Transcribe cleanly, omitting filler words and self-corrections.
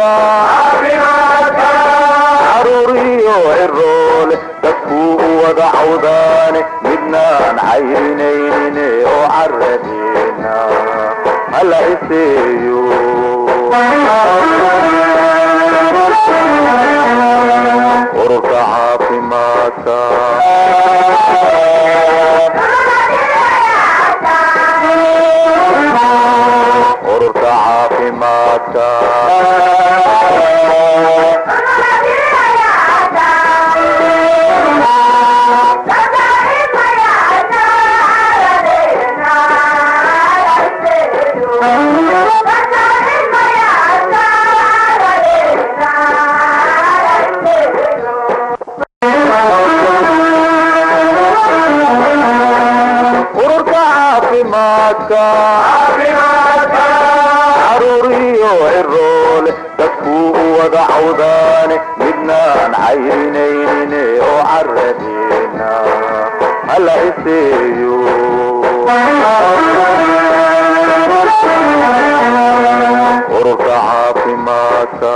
caafimaadka caruuriyo ciroole dadkuu wada cawdaane midnaan cayrinaynin oo caradeena hala iseeyo ururka caafimaadka ururka caafimaadka caruuriyo ciroole dadkuu wada cawdaane midnaan cayrinaynin oo caradeena hala iseeyo ururka caafimaadka